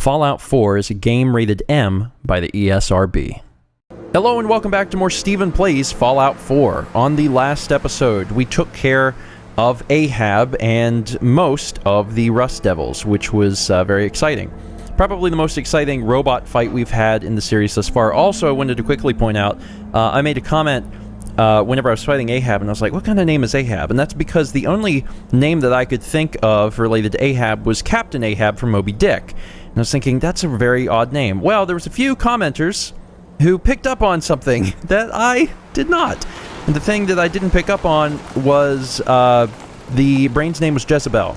Fallout 4 is a game rated M by the ESRB. Hello and welcome back to more StephenPlays Fallout 4. On the last episode, we took care of Ahab and most of the Rust Devils, which was very exciting. Probably the most exciting robot fight we've had in the series thus far. Also, I wanted to quickly point out, I made a comment whenever I was fighting Ahab, and I was like, what kind of name is Ahab? And that's because the only name that I could think of related to Ahab was Captain Ahab from Moby Dick. And I was thinking, that's a very odd name. Well, there was a few commenters who picked up on something that I did not. And the thing that I didn't pick up on was the brain's name was Jezebel.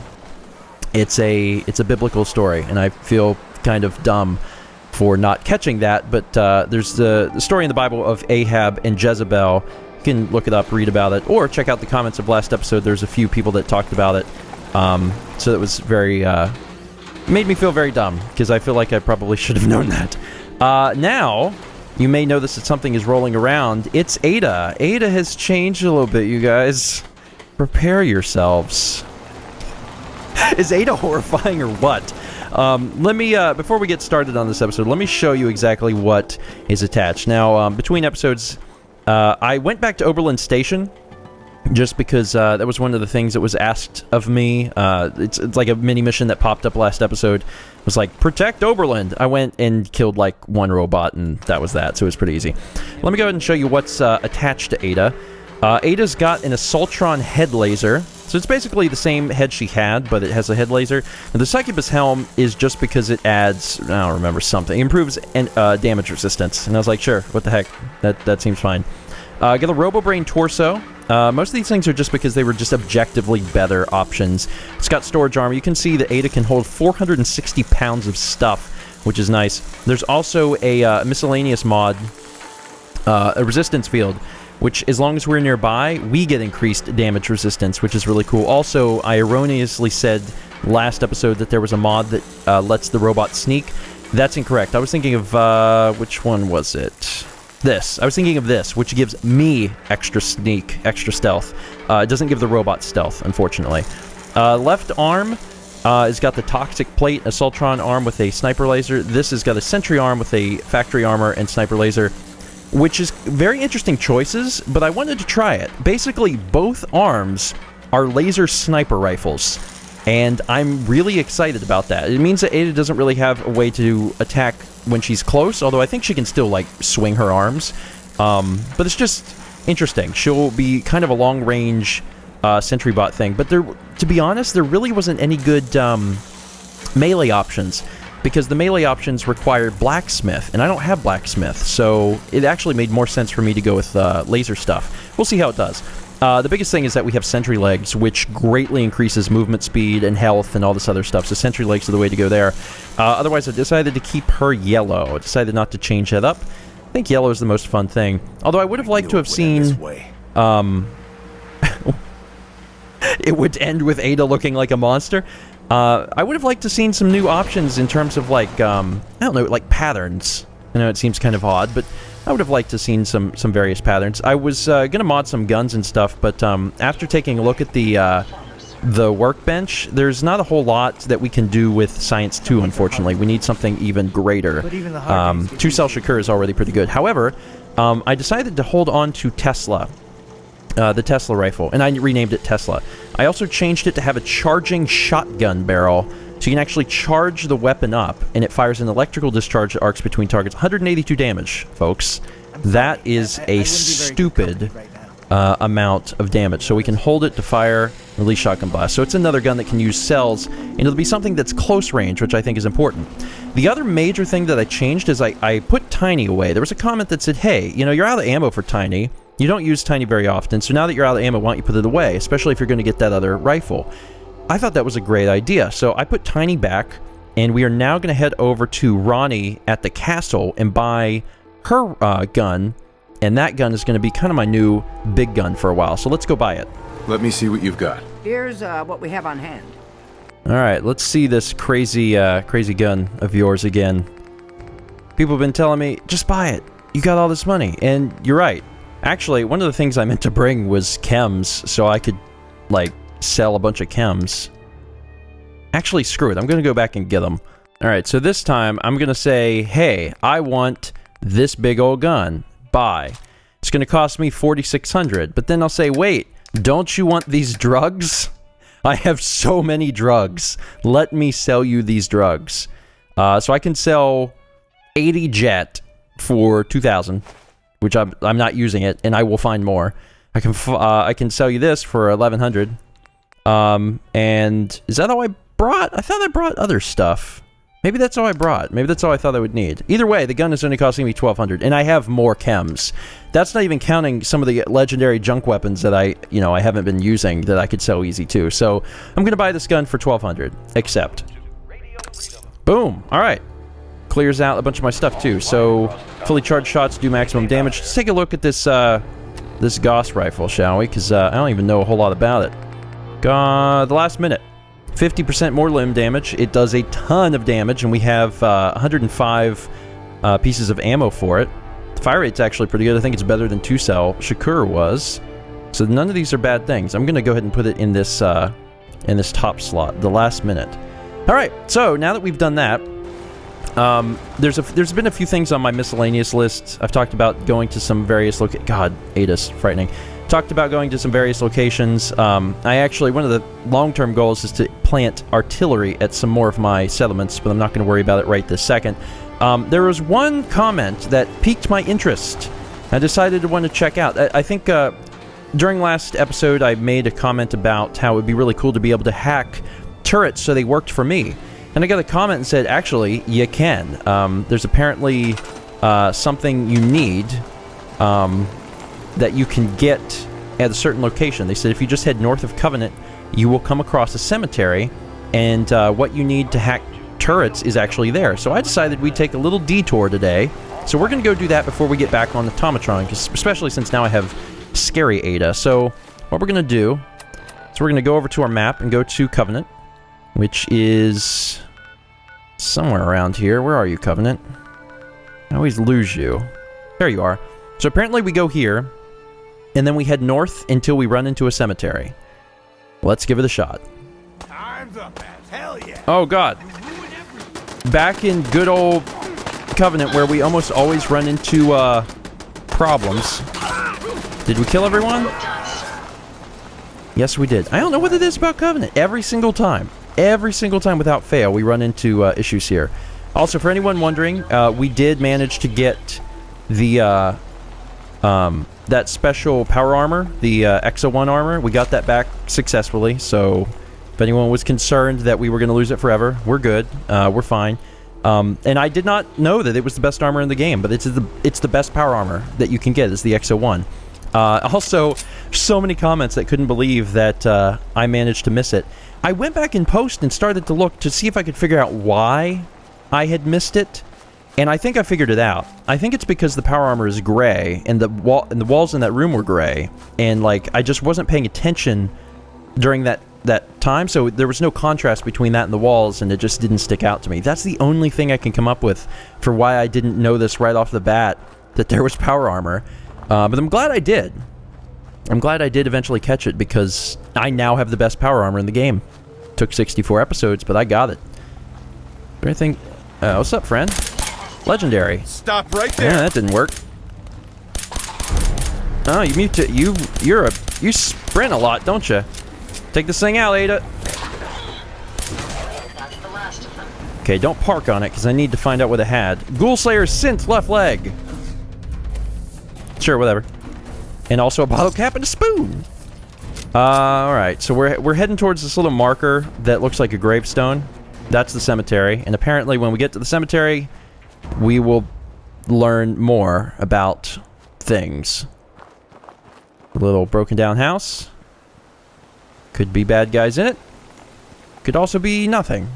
It's a biblical story, and I feel kind of dumb for not catching that, but there's the story in the Bible of Ahab and Jezebel. You can look it up, read about it, or check out the comments of last episode. There's a few people that talked about it. So that was very... made me feel very dumb, because I feel like I probably should have known that. Now, you may notice that something is rolling around. It's Ada. Ada has changed a little bit, you guys. Prepare yourselves. Is Ada horrifying or what? Let me, before we get started on this episode, let me show you exactly what is attached. Now, between episodes, I went back to Oberlin Station, just because that was one of the things that was asked of me. It's like a mini mission that popped up last episode. It was like, protect Oberlin. I went and killed like one robot, and that was that, so it was pretty easy. Let me go ahead and show you what's attached to Ada. Ada's got an Assaultron head laser. So it's basically the same head she had, but it has a head laser. And the Succubus helm is just because it adds, I don't remember, something. It improves damage resistance. And I was like, sure, what the heck? That seems fine. Got a RoboBrain torso. Most of these things are just because they were just objectively better options. It's got storage armor. You can see that Ada can hold 460 pounds of stuff, which is nice. There's also a miscellaneous mod, a resistance field, which, as long as we're nearby, we get increased damage resistance, which is really cool. Also, I erroneously said last episode that there was a mod that lets the robot sneak. That's incorrect. I was thinking of, which one was it? This. I was thinking of this, which gives me extra sneak, extra stealth. It doesn't give the robot stealth, unfortunately. Left arm has got the Toxic Plate, Assaultron arm with a sniper laser. This has got a Sentry arm with a factory armor and sniper laser, which is very interesting choices, but I wanted to try it. Basically, both arms are laser sniper rifles, and I'm really excited about that. It means that Ada doesn't really have a way to attack when she's close, although I think she can still, like, swing her arms. But it's just interesting. She'll be kind of a long-range sentry bot thing, but there, to be honest, there really wasn't any good melee options, because the melee options required blacksmith, and I don't have blacksmith, so it actually made more sense for me to go with laser stuff. We'll see how it does. The biggest thing is that we have sentry legs, which greatly increases movement speed and health and all this other stuff, so sentry legs are the way to go there. Otherwise, I decided to keep her yellow. I decided not to change that up. I think yellow is the most fun thing. Although I would have liked to have seen... it would end with Ada looking like a monster. I would have liked to seen some new options in terms of, like, I don't know, like patterns. I know it seems kind of odd, but I would have liked to seen some various patterns. I was going to mod some guns and stuff, but after taking a look at the workbench, there's not a whole lot that we can do with Science 2, unfortunately. We need something even greater. 2-cell Shakur is already pretty good. However, I decided to hold on to Tesla. The Tesla rifle, and I renamed it Tesla. I also changed it to have a charging shotgun barrel, so you can actually charge the weapon up, and it fires an electrical discharge that arcs between targets. 182 damage, folks. That is a stupid amount of damage. So we can hold it to fire, release shotgun blast. So it's another gun that can use cells, and it'll be something that's close range, which I think is important. The other major thing that I changed is I put Tiny away. There was a comment that said, hey, you know, you're out of ammo for Tiny. You don't use Tiny very often, so now that you're out of ammo, why don't you put it away, especially if you're going to get that other rifle. I thought that was a great idea, so I put Tiny back, and we are now going to head over to Ronnie at the castle and buy her gun, and that gun is going to be kind of my new big gun for a while, so let's go buy it. Let me see what you've got. Here's what we have on hand. Alright, let's see this crazy gun of yours again. People have been telling me, just buy it. You got all this money, and you're right. Actually, one of the things I meant to bring was chems, so I could, like, sell a bunch of chems. Actually, screw it. I'm going to go back and get them. Alright, so this time I'm going to say, hey, I want this big old gun. Buy. It's going to cost me $4,600. But then I'll say, wait, don't you want these drugs? I have so many drugs. Let me sell you these drugs. So I can sell 80 jet for 2,000, which I'm not using it, and I will find more. I can sell you this for 1,100. And is that all I brought? I thought I brought other stuff. Maybe that's all I brought. Maybe that's all I thought I would need. Either way, the gun is only costing me 1,200, and I have more chems. That's not even counting some of the legendary junk weapons that I haven't been using that I could sell easy too. So I'm gonna buy this gun for 1,200. Accept. Boom. All right. Clears out a bunch of my stuff too. So fully charged shots do maximum damage. Let's take a look at this this Gauss rifle, shall we? Because I don't even know a whole lot about it. The last minute. 50% more limb damage. It does a ton of damage, and we have 105 pieces of ammo for it. The fire rate's actually pretty good. I think it's better than 2-cell Shakur was. So none of these are bad things. I'm going to go ahead and put it in this top slot, the last minute. All right, so now that we've done that, there's been a few things on my miscellaneous list. I've talked about going to some various God, Ada's frightening. Talked about going to some various locations. One of the long-term goals is to plant artillery at some more of my settlements, but I'm not going to worry about it right this second. There was one comment that piqued my interest. I decided to want to check out. I think during last episode I made a comment about how it would be really cool to be able to hack turrets so they worked for me. And I got a comment and said, actually, you can. There's apparently something you need that you can get at a certain location. They said if you just head north of Covenant, you will come across a cemetery, and what you need to hack turrets is actually there. So I decided we'd take a little detour today. So we're going to go do that before we get back on the Tomatron, especially since now I have Scary Ada. So what we're going to do is we're going to go over to our map and go to Covenant, which is somewhere around here. Where are you, Covenant? I always lose you. There you are. So apparently we go here, and then we head north until we run into a cemetery. Let's give it a shot. Time's up, man. Hell yeah. Oh, God. Back in good old Covenant, where we almost always run into problems. Did we kill everyone? Yes, we did. I don't know what it is about Covenant. Every single time without fail, we run into issues here. Also, for anyone wondering, we did manage to get the that special power armor, the Exo-1 armor. We got that back successfully, so if anyone was concerned that we were going to lose it forever, we're good. We're fine. And I did not know that it was the best armor in the game, but it's the best power armor that you can get is the Exo-1. Also, so many comments that couldn't believe that I managed to miss it. I went back in post and started to look to see if I could figure out why I had missed it. And I think I figured it out. I think it's because the power armor is gray, and the walls in that room were gray, and like I just wasn't paying attention during that time, so there was no contrast between that and the walls, and it just didn't stick out to me. That's the only thing I can come up with for why I didn't know this right off the bat, that there was power armor. But I'm glad I did. I'm glad I did eventually catch it, because I now have the best power armor in the game. Took 64 episodes, but I got it. Is there anything? What's up, friend? Legendary. Stop right there. Yeah, that didn't work. Oh, you sprint a lot, don't you? Take this thing out, Ada. Okay, don't park on it, because I need to find out what it had. Ghoul Slayer's synth left leg. Sure, whatever. And also a bottle cap and a spoon. Alright, so we're heading towards this little marker that looks like a gravestone. That's the cemetery. And apparently when we get to the cemetery, we will learn more about things. A little broken down house. Could be bad guys in it. Could also be nothing.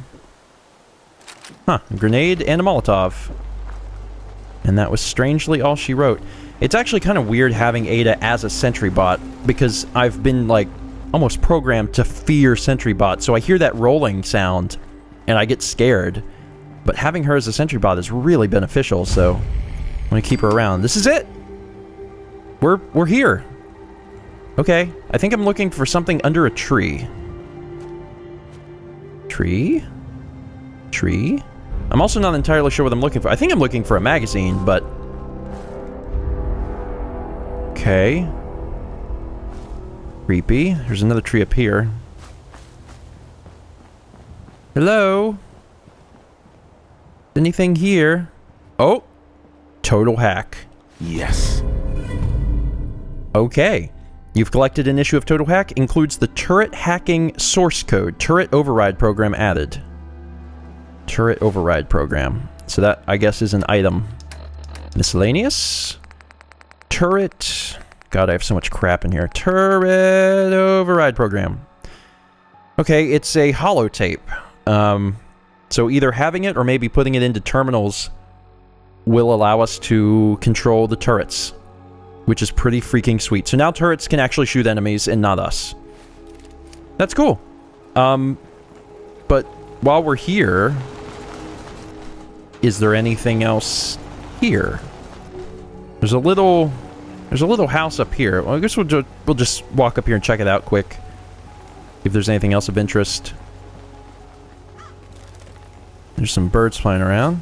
Huh, a grenade and a Molotov. And that was strangely all she wrote. It's actually kind of weird having Ada as a sentry bot, because I've been like almost programmed to fear sentry bots, so I hear that rolling sound and I get scared. But having her as a sentry bot is really beneficial, so I'm gonna keep her around. This is it! We're here. Okay, I think I'm looking for something under a tree. Tree? Tree? I'm also not entirely sure what I'm looking for. I think I'm looking for a magazine, but... Okay. Creepy. There's another tree up here. Hello? Anything here? Oh! Total hack. Yes. Okay. You've collected an issue of Total Hack. Includes the turret hacking source code. Turret override program added. Turret override program. So that, I guess, is an item. Miscellaneous. Turret. God, I have so much crap in here. Turret override program. Okay, it's a holotape. So either having it or maybe putting it into terminals will allow us to control the turrets, which is pretty freaking sweet. So now turrets can actually shoot enemies and not us. That's cool. But while we're here, is there anything else here? There's a little house up here. Well, I guess we'll just walk up here and check it out quick. If there's anything else of interest. There's some birds flying around.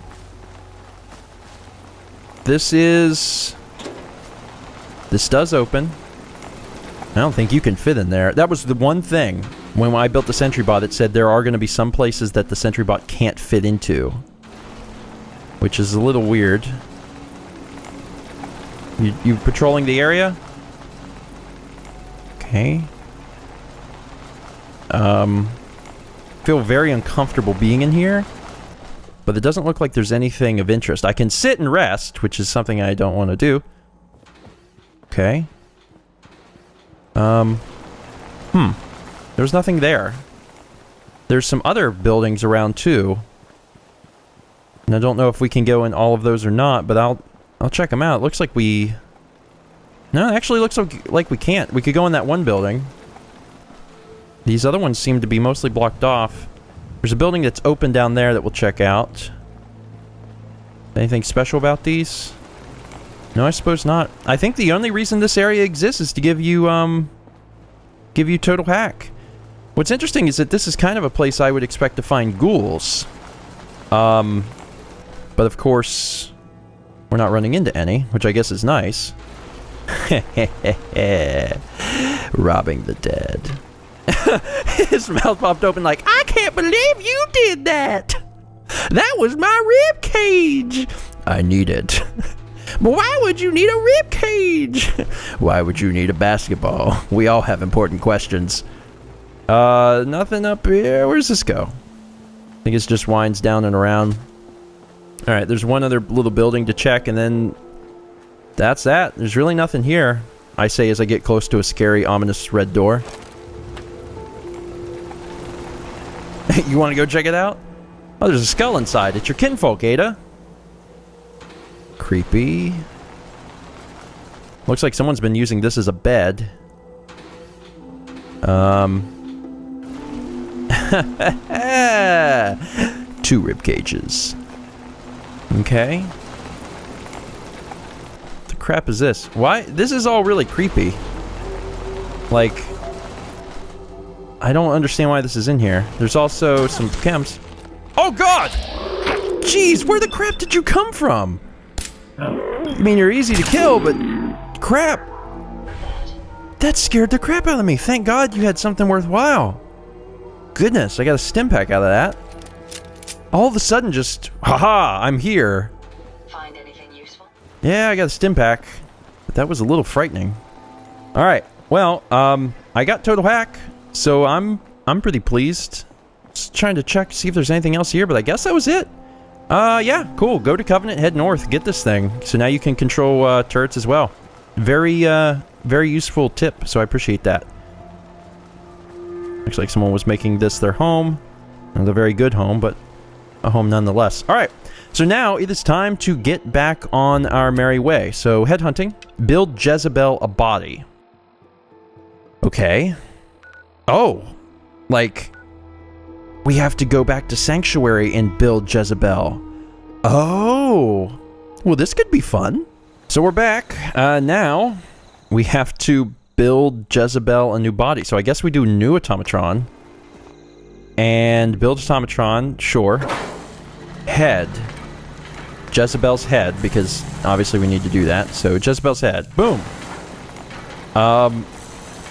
This does open. I don't think you can fit in there. That was the one thing when I built the sentry bot. It said there are going to be some places that the sentry bot can't fit into, which is a little weird. You patrolling the area? Okay. Feel very uncomfortable being in here, but it doesn't look like there's anything of interest. I can sit and rest, which is something I don't want to do. Okay. There's nothing there. There's some other buildings around too, and I don't know if we can go in all of those or not, but I'll check them out. It looks like we... No, it actually looks like we can't. We could go in that one building. These other ones seem to be mostly blocked off. There's a building that's open down there that we'll check out. Anything special about these? No, I suppose not. I think the only reason this area exists is to give you Total Hack. What's interesting is that this is kind of a place I would expect to find ghouls. But of course, we're not running into any, which I guess is nice. Robbing the dead. His mouth popped open like, I can't believe you did that! That was my rib cage! I need it. But why would you need a rib cage? Why would you need a basketball? We all have important questions. Nothing up here. Where's this go? I think it just winds down and around. Alright, there's one other little building to check, and then that's that. There's really nothing here, I say as I get close to a scary, ominous red door. You want to go check it out? Oh, there's a skull inside. It's your kinfolk, Ada. Creepy. Looks like someone's been using this as a bed. Two rib cages. Okay. What the crap is this? Why? This is all really creepy. Like, I don't understand why this is in here. There's also some chems. Oh god! Jeez, where the crap did you come from? I mean, you're easy to kill, but crap. That scared the crap out of me. Thank God you had something worthwhile. Goodness, I got a stim pack out of that. All of a sudden, just, haha, I'm here. Find anything useful? Yeah, I got a stim pack, but that was a little frightening. All right, well, I got Total Hack, so I'm pretty pleased. Just trying to check, see if there's anything else here, but I guess that was it. Yeah, cool. Go to Covenant, head north, get this thing. So now you can control turrets as well. Very useful tip, so I appreciate that. Looks like someone was making this their home. Not a very good home, but a home nonetheless. Alright, so now it is time to get back on our merry way. So, headhunting. Build Jezebel a body. Okay. Oh. Like, we have to go back to Sanctuary and build Jezebel. Oh. Well, this could be fun. So we're back. Now, we have to build Jezebel a new body. So I guess we do new automatron. And build automatron, sure. head. Jezebel's head, because obviously we need to do that. So Jezebel's head. Boom.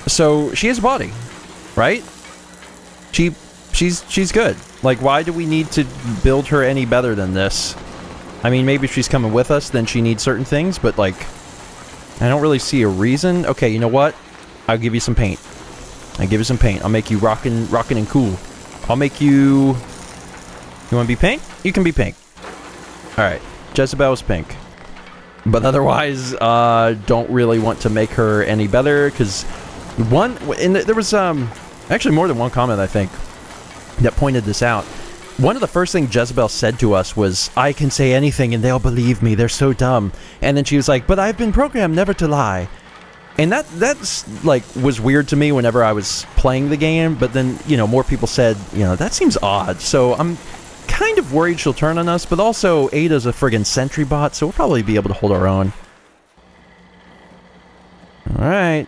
So she has a body, right? She's good. Like, why do we need to build her any better than this? I mean, maybe if she's coming with us, then she needs certain things, but like, I don't really see a reason. Okay, you know what? I'll give you some paint. I'll give you some paint. I'll make you rockin' and cool. I'll make you... You want to be pink? You can be pink. Alright. Jezebel's pink. But otherwise, don't really want to make her any better, because there was actually more than one comment, I think, that pointed this out. One of the first things Jezebel said to us was, I can say anything and they'll believe me, they're so dumb. And then she was like, but I've been programmed never to lie. And that's like was weird to me whenever I was playing the game, but then, you know, more people said, you know, that seems odd. So I'm kind of worried she'll turn on us, but also Ada's a friggin' sentry bot, so we'll probably be able to hold our own. Alright.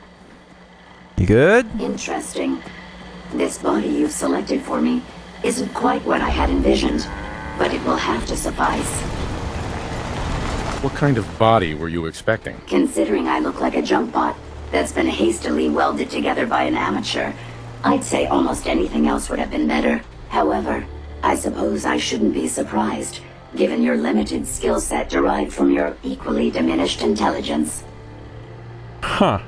You good? Interesting. This body you've selected for me isn't quite what I had envisioned, but it will have to suffice. What kind of body were you expecting? Considering I look like a junk bot that's been hastily welded together by an amateur, I'd say almost anything else would have been better. However, I suppose I shouldn't be surprised, given your limited skill set derived from your equally diminished intelligence. Huh.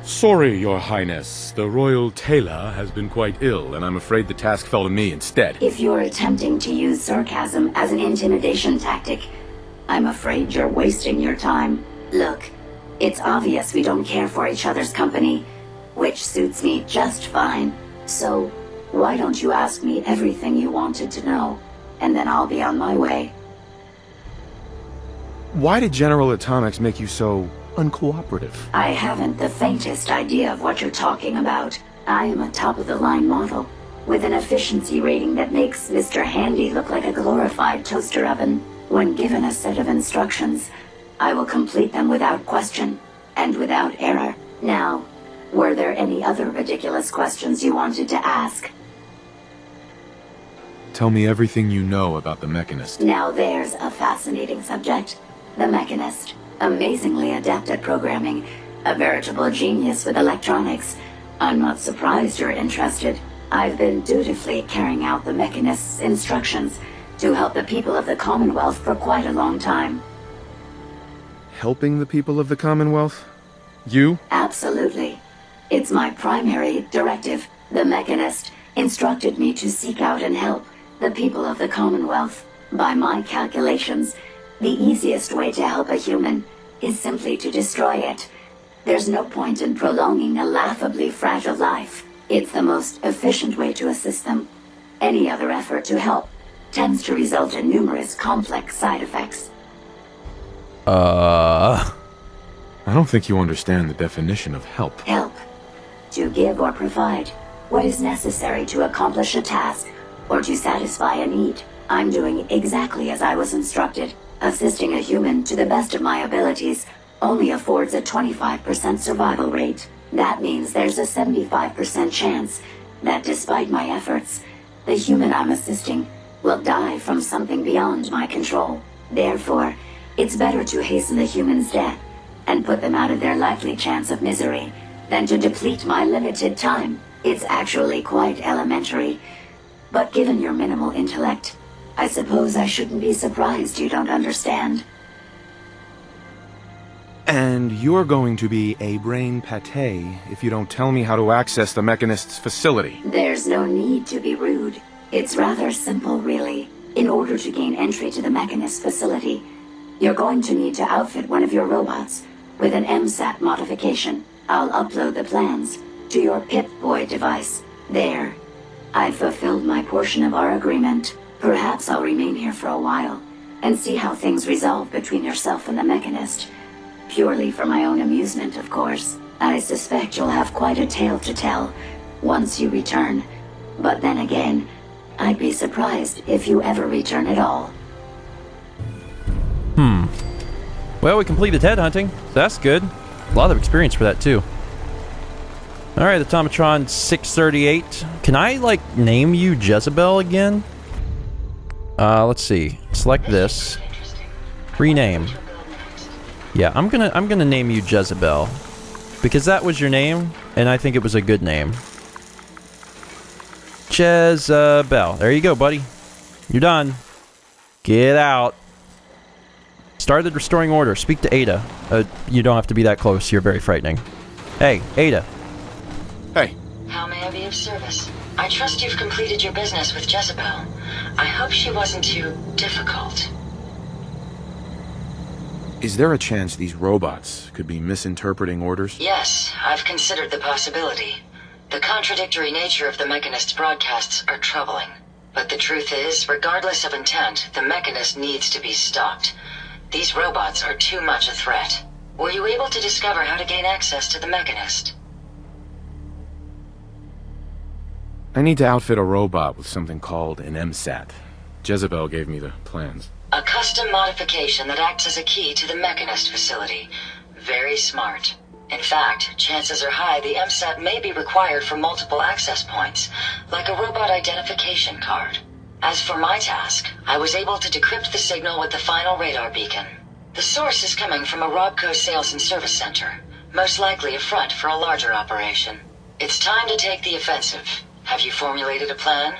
Sorry, Your Highness. The Royal Tailor has been quite ill, and I'm afraid the task fell to me instead. If you're attempting to use sarcasm as an intimidation tactic, I'm afraid you're wasting your time. Look, it's obvious we don't care for each other's company, which suits me just fine. So, why don't you ask me everything you wanted to know, and then I'll be on my way. Why did General Atomics make you so uncooperative? I haven't the faintest idea of what you're talking about. I am a top-of-the-line model, with an efficiency rating that makes Mr. Handy look like a glorified toaster oven. When given a set of instructions, I will complete them without question, and without error. Now, were there any other ridiculous questions you wanted to ask? Tell me everything you know about the Mechanist. Now there's a fascinating subject. The Mechanist. Amazingly adept at programming. A veritable genius with electronics. I'm not surprised you're interested. I've been dutifully carrying out the Mechanist's instructions to help the people of the Commonwealth for quite a long time. Helping the people of the Commonwealth? You? Absolutely. It's my primary directive. The Mechanist instructed me to seek out and help the people of the Commonwealth. By my calculations, the easiest way to help a human is simply to destroy it. There's no point in prolonging a laughably fragile life. It's the most efficient way to assist them. Any other effort to help tends to result in numerous complex side effects. I don't think you understand the definition of help. Help. To give or provide what is necessary to accomplish a task or to satisfy a need. I'm doing exactly as I was instructed. Assisting a human to the best of my abilities only affords a 25% survival rate. That means there's a 75% chance that despite my efforts, the human I'm assisting will die from something beyond my control. Therefore, it's better to hasten the human's death and put them out of their likely chance of misery than to deplete my limited time. It's actually quite elementary, but given your minimal intellect, I suppose I shouldn't be surprised you don't understand. And you're going to be a brain pate if you don't tell me how to access the Mechanist's facility. There's no need to be rude. It's rather simple, really. In order to gain entry to the Mechanist facility, you're going to need to outfit one of your robots with an MSAT modification. I'll upload the plans to your Pip-Boy device. There. I've fulfilled my portion of our agreement. Perhaps I'll remain here for a while and see how things resolve between yourself and the Mechanist. Purely for my own amusement, of course. I suspect you'll have quite a tale to tell once you return. But then again, I'd be surprised if you ever return at all. Well, we completed headhunting, so that's good. A lot of experience for that, too. Alright, Automatron 638. Can I, like, name you Jezebel again? Let's see. Select this. Rename. Yeah, I'm gonna name you Jezebel. Because that was your name, and I think it was a good name. Jezebel. There you go, buddy. You're done. Get out. Started restoring order. Speak to Ada. You don't have to be that close. You're very frightening. Hey, Ada. Hey. How may I be of service? I trust you've completed your business with Jezebel. I hope she wasn't too difficult. Is there a chance these robots could be misinterpreting orders? Yes, I've considered the possibility. The contradictory nature of the Mechanist's broadcasts are troubling. But the truth is, regardless of intent, the Mechanist needs to be stopped. These robots are too much a threat. Were you able to discover how to gain access to the Mechanist? I need to outfit a robot with something called an MSAT. Jezebel gave me the plans. A custom modification that acts as a key to the Mechanist facility. Very smart. In fact, chances are high the MSAT may be required for multiple access points, like a robot identification card. As for my task, I was able to decrypt the signal with the final radar beacon. The source is coming from a Robco sales and service center, most likely a front for a larger operation. It's time to take the offensive. Have you formulated a plan?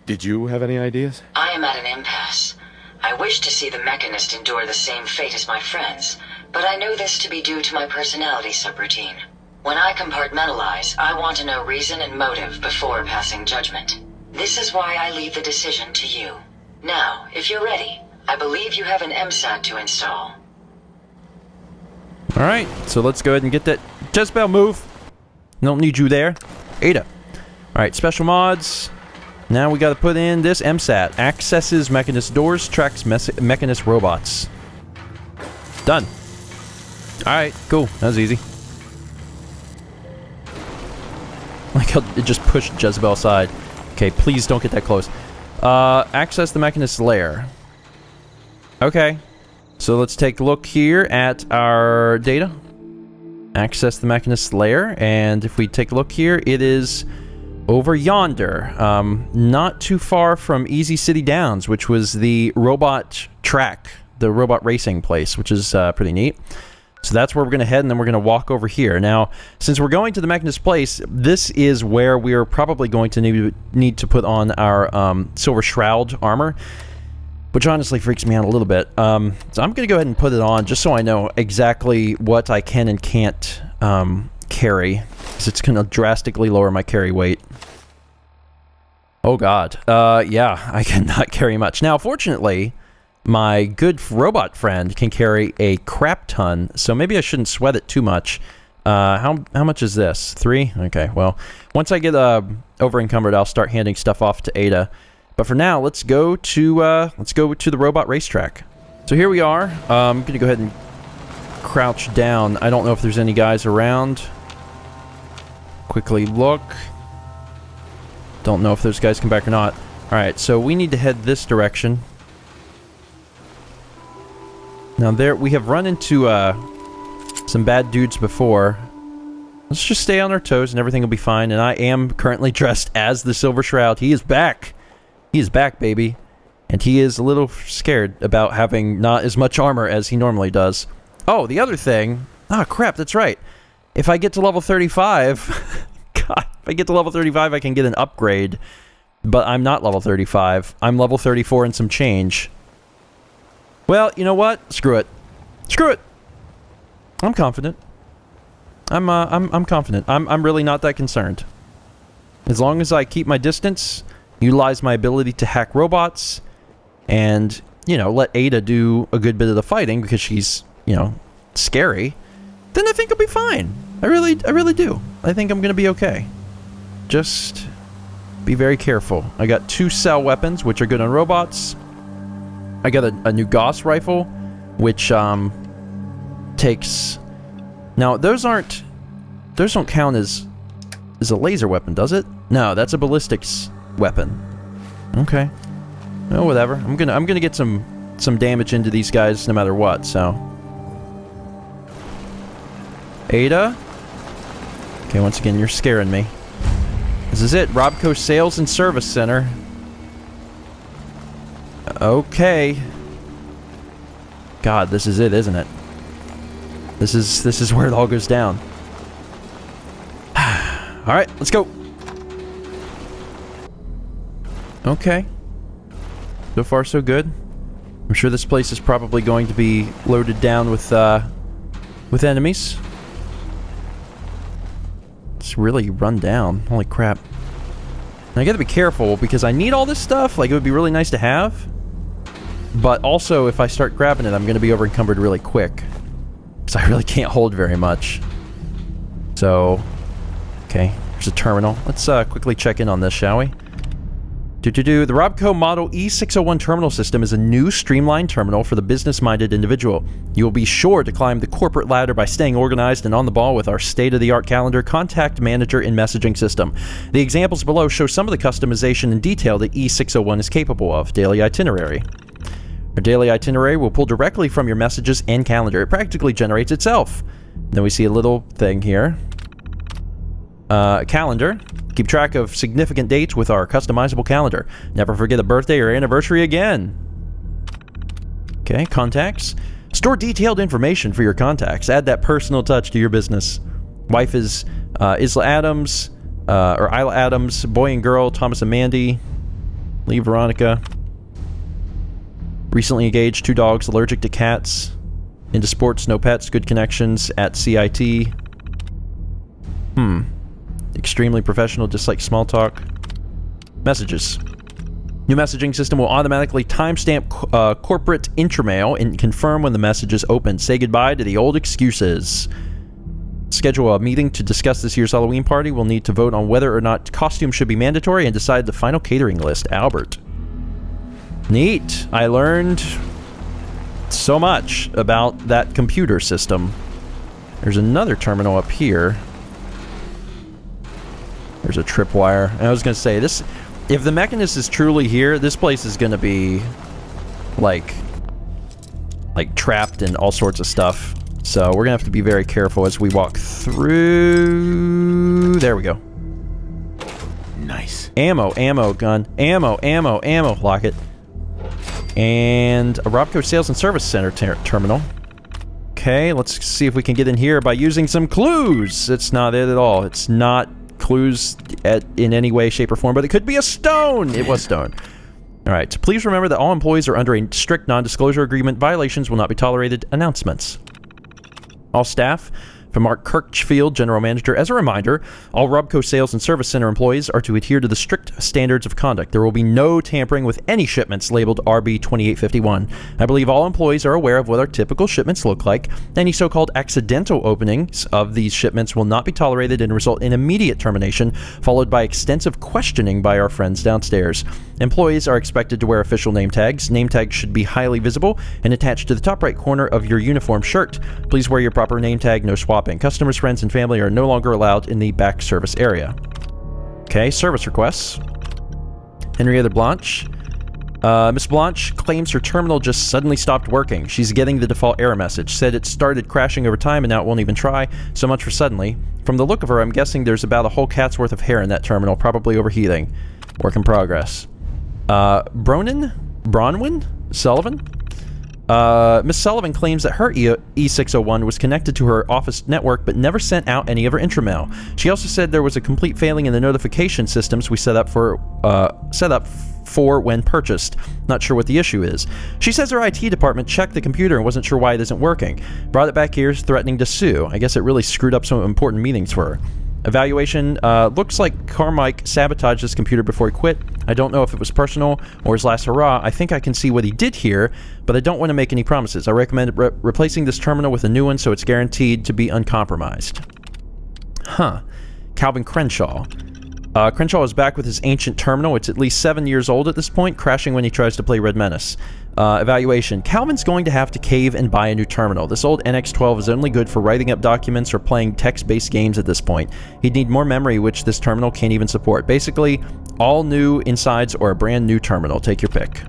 Did you have any ideas? I am at an impasse. I wish to see the Mechanist endure the same fate as my friends, but I know this to be due to my personality subroutine. When I compartmentalize, I want to know reason and motive before passing judgment. This is why I leave the decision to you. Now, if you're ready, I believe you have an MSAT to install. Alright, so let's go ahead and get that. Jezebel, move! Don't need you there. Ada. Alright, special mods. Now we gotta put in this MSAT. Accesses Mechanist doors, tracks Mechanist robots. Done. Alright, cool. That was easy. Like how it just pushed Jezebel aside. Okay, please don't get that close. Access the Mechanist lair. Okay. So let's take a look here at our data. Access the Mechanist lair, and if we take a look here, it is over yonder. Not too far from Easy City Downs, which was the robot track, the robot racing place, which is pretty neat. So that's where we're going to head, and then we're going to walk over here. Now, since we're going to the Mechanist place, this is where we're probably going to need to put on our Silver Shroud armor, which honestly freaks me out a little bit. So I'm going to go ahead and put it on just so I know exactly what I can and can't carry, because it's going to drastically lower my carry weight. Oh god. Yeah, I cannot carry much. Now, fortunately, my good robot friend can carry a crap ton, so maybe I shouldn't sweat it too much. How much is this? 3? Okay, well, once I get over encumbered, I'll start handing stuff off to Ada. But for now, let's go to the robot racetrack. So here we are. I'm gonna go ahead and crouch down. I don't know if there's any guys around. Quickly look. Don't know if those guys come back or not. All right, so we need to head this direction. Now there, we have run into some bad dudes before. Let's just stay on our toes and everything will be fine. And I am currently dressed as the Silver Shroud. He is back. He is back, baby. And he is a little scared about having not as much armor as he normally does. Oh, the other thing. Ah, crap, that's right. If I get to level 35... God, if I get to level 35, I can get an upgrade. But I'm not level 35. I'm level 34 and some change. Well, you know what? Screw it. Screw it. I'm confident. I'm confident. I'm really not that concerned. As long as I keep my distance, utilize my ability to hack robots, and, you know, let Ada do a good bit of the fighting because she's, you know, scary, then I think I'll be fine. I really do. I think I'm gonna be okay. Just be very careful. I got 2 cell weapons, which are good on robots. I got a new Gauss rifle, which takes... Now, those don't count as a laser weapon, does it? No, that's a ballistics weapon. Okay. Oh, whatever. I'm gonna get some damage into these guys no matter what, so. Ada? Okay, once again, you're scaring me. This is it, Robco Sales and Service Center. Okay. God, this is it, isn't it? This is where it all goes down. Alright, let's go. Okay. So far, so good. I'm sure this place is probably going to be loaded down with enemies. It's really run down. Holy crap. And I gotta be careful, because I need all this stuff. Like, it would be really nice to have. But also, if I start grabbing it, I'm gonna be over-encumbered really quick. Because I really can't hold very much. So... Okay, there's a terminal. Let's quickly check in on this, shall we? The Robco Model E601 terminal system is a new streamlined terminal for the business-minded individual. You will be sure to climb the corporate ladder by staying organized and on the ball with our state-of-the-art calendar, contact manager, and messaging system. The examples below show some of the customization and detail that E601 is capable of. Daily itinerary. Our daily itinerary will pull directly from your messages and calendar. It practically generates itself. Then we see a little thing here. Calendar. Keep track of significant dates with our customizable calendar. Never forget a birthday or anniversary again. Okay, contacts. Store detailed information for your contacts. Add that personal touch to your business. Wife is Isla Adams, or Isla Adams. Boy and girl, Thomas and Mandy. Lee Veronica. Recently engaged, 2 dogs, allergic to cats. Into sports, no pets, good connections at CIT. Extremely professional, dislike small talk. Messages. New messaging system will automatically timestamp corporate intramail and confirm when the message is opened. Say goodbye to the old excuses. Schedule a meeting to discuss this year's Halloween party. We'll need to vote on whether or not costumes should be mandatory and decide the final catering list. Albert. Neat. I learned so much about that computer system. There's another terminal up here. There's a tripwire. I was going to say, this, if the Mechanist is truly here, this place is going to be, like trapped in all sorts of stuff. So we're going to have to be very careful as we walk through... There we go. Nice. Ammo, ammo, gun. Ammo, ammo, ammo. Lock it. And a Robco Sales and Service Center terminal. Okay, let's see if we can get in here by using some clues. It's not it at all. It's not clues in any way, shape, or form, but it could be a stone. It was stone. All right, so please remember that all employees are under a strict non-disclosure agreement. Violations will not be tolerated. Announcements. All staff, from Mark Kirchfield, General Manager. As a reminder, all Robco Sales and Service Center employees are to adhere to the strict standards of conduct. There will be no tampering with any shipments labeled RB2851. I believe all employees are aware of what our typical shipments look like. Any so-called accidental openings of these shipments will not be tolerated and result in immediate termination, followed by extensive questioning by our friends downstairs. Employees are expected to wear official name tags. Name tags should be highly visible and attached to the top right corner of your uniform shirt. Please wear your proper name tag, no swapping. Customers, friends, and family are no longer allowed in the back service area. Okay, service requests. Henrietta Blanche. Miss Blanche claims her terminal just suddenly stopped working. She's getting the default error message. Said it started crashing over time and now it won't even try. So much for suddenly. From the look of her, I'm guessing there's about a whole cat's worth of hair in that terminal, probably overheating. Work in progress. Bronwyn? Sullivan? Miss Sullivan claims that her E601 was connected to her office network but never sent out any of her intramail. She also said there was a complete failing in the notification systems we set up for when purchased. Not sure what the issue is. She says her IT department checked the computer and wasn't sure why it isn't working. Brought it back here threatening to sue. I guess it really screwed up some important meetings for her. Evaluation, looks like Carmike sabotaged this computer before he quit. I don't know if it was personal or his last hurrah. I think I can see what he did here, but I don't want to make any promises. I recommend replacing this terminal with a new one so it's guaranteed to be uncompromised. Huh. Calvin Crenshaw. Crenshaw is back with his ancient terminal. It's at least 7 years old at this point, crashing when he tries to play Red Menace. Evaluation. Calvin's going to have to cave and buy a new terminal. This old NX12 is only good for writing up documents or playing text-based games at this point. He'd need more memory, which this terminal can't even support. Basically, all new insides or a brand new terminal. Take your pick.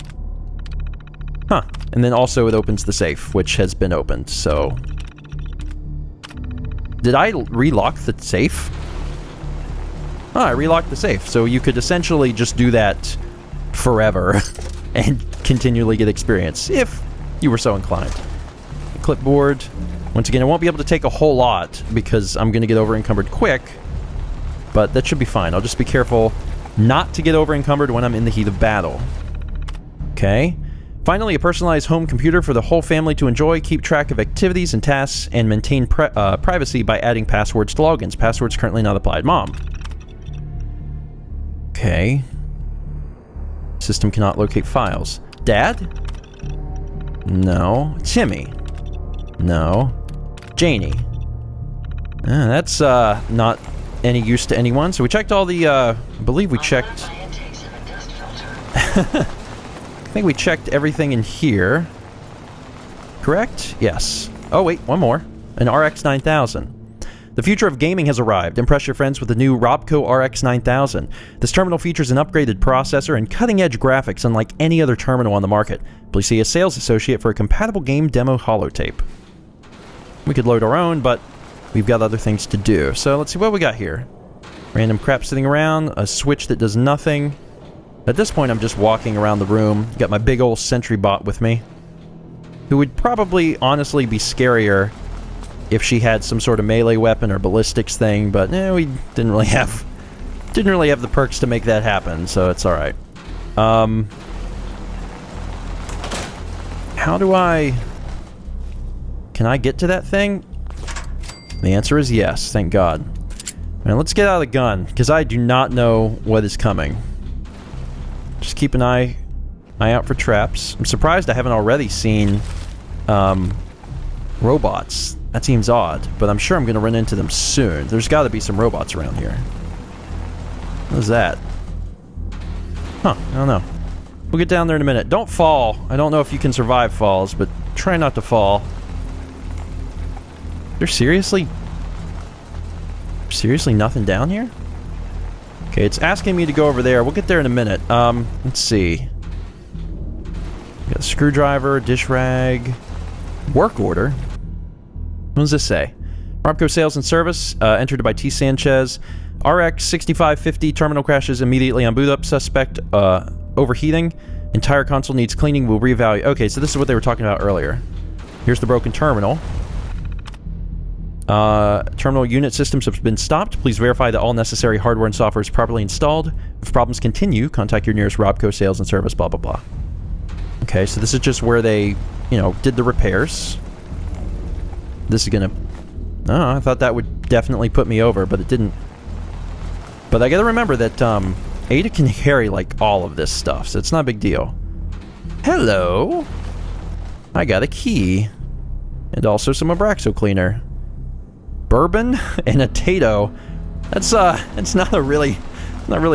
Huh. And then also it opens the safe, which has been opened, so... Did I relock the safe? Oh, I relocked the safe. So you could essentially just do that forever and continually get experience, if you were so inclined. Clipboard. Once again, I won't be able to take a whole lot because I'm going to get over-encumbered quick, but that should be fine. I'll just be careful not to get over-encumbered when I'm in the heat of battle. Okay. Finally, a personalized home computer for the whole family to enjoy, keep track of activities and tasks, and maintain privacy by adding passwords to logins. Passwords currently not applied. Mom. Okay. System cannot locate files. Dad? No. Timmy? No. Janie? That's not any use to anyone. So we checked all the, I believe we checked... I think we checked everything in here. Correct? Yes. Oh, wait, one more. An RX 9000. The future of gaming has arrived. Impress your friends with the new Robco RX 9000. This terminal features an upgraded processor and cutting-edge graphics unlike any other terminal on the market. Please see a sales associate for a compatible game demo holotape. We could load our own, but we've got other things to do. So let's see what we got here. Random crap sitting around, a switch that does nothing. At this point, I'm just walking around the room. Got my big old sentry bot with me, who would probably honestly be scarier if she had some sort of melee weapon or ballistics thing, but we didn't really have the perks to make that happen, so it's all right. How do I... Can I get to that thing? The answer is yes, thank God. Now let's get out of the gun, because I do not know what is coming. Just keep an eye out for traps. I'm surprised I haven't already seen robots. That seems odd, but I'm sure I'm going to run into them soon. There's got to be some robots around here. What is that? Huh, I don't know. We'll get down there in a minute. Don't fall. I don't know if you can survive falls, but try not to fall. There's seriously nothing down here? Okay, it's asking me to go over there. We'll get there in a minute. Let's see. Got a screwdriver, dish rag, work order. What does this say? Robco sales and service, entered by T. Sanchez. RX 6550 terminal crashes immediately on boot up. Suspect overheating. Entire console needs cleaning. We'll reevaluate. Okay, so this is what they were talking about earlier. Here's the broken terminal. Terminal unit systems have been stopped. Please verify that all necessary hardware and software is properly installed. If problems continue, contact your nearest Robco sales and service, blah, blah, blah. Okay, so this is just where they, did the repairs. This is gonna... Oh, I thought that would definitely put me over, but it didn't. But I gotta remember that, Ada can carry, like, all of this stuff, so it's not a big deal. Hello! I got a key. And also some Abraxo cleaner. Bourbon and a Tato. That's not really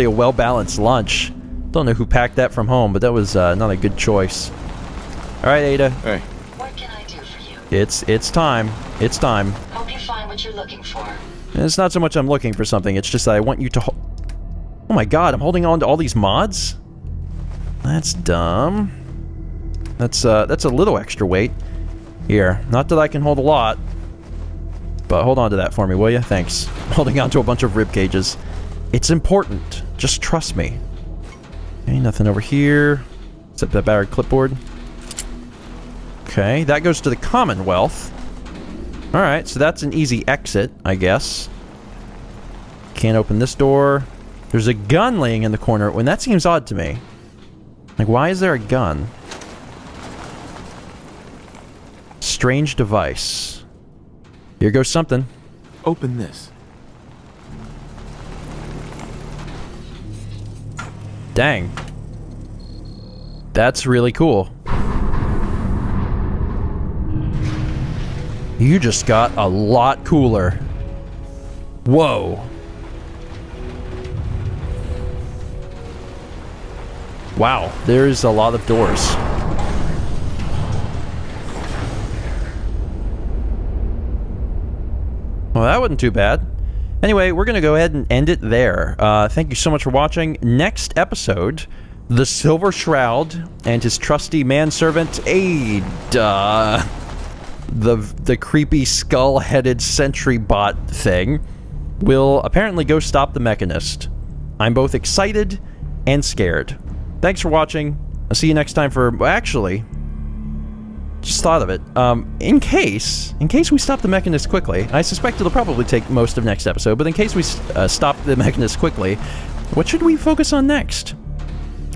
a well-balanced lunch. Don't know who packed that from home, but that was not a good choice. All right, Ada. Hey. What can I do for you? It's time. It's time. Hope you find what you're looking for. And it's not so much I'm looking for something. It's just that I want you to. Oh my God! I'm holding on to all these mods. That's dumb. That's a little extra weight. Here, not that I can hold a lot. But hold on to that for me, will you? Thanks. I'm holding on to a bunch of rib cages. It's important. Just trust me. Okay, nothing over here. Except that battered clipboard. Okay, that goes to the Commonwealth. Alright, so that's an easy exit, I guess. Can't open this door. There's a gun laying in the corner. When that seems odd to me. Like, why is there a gun? Strange device. Here goes something. Open this. Dang. That's really cool. You just got a lot cooler. Whoa. Wow, there's a lot of doors. Well, that wasn't too bad. Anyway, we're going to go ahead and end it there. Thank you so much for watching. Next episode, the Silver Shroud and his trusty manservant, Ada. The creepy skull-headed sentry bot thing will apparently go stop the Mechanist. I'm both excited and scared. Thanks for watching. I'll see you next time for... Well, actually, just thought of it. In case we stop the Mechanist quickly, I suspect it'll probably take most of next episode, but in case we stop the Mechanist quickly, what should we focus on next?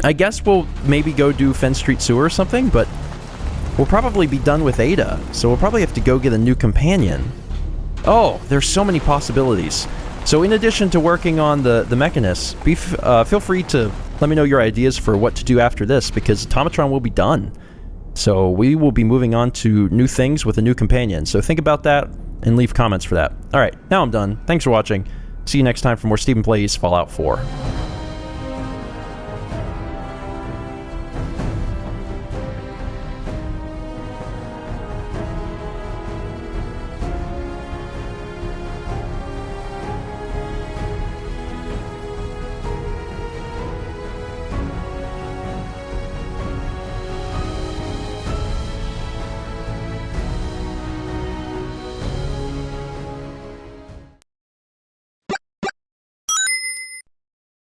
I guess we'll maybe go do Fenn Street Sewer or something, but we'll probably be done with Ada, so we'll probably have to go get a new companion. Oh, there's so many possibilities. So in addition to working on the Mechanist, feel free to let me know your ideas for what to do after this, because Automatron will be done. So we will be moving on to new things with a new companion. So think about that and leave comments for that. Alright, now I'm done. Thanks for watching. See you next time for more Stephen Plays Fallout 4.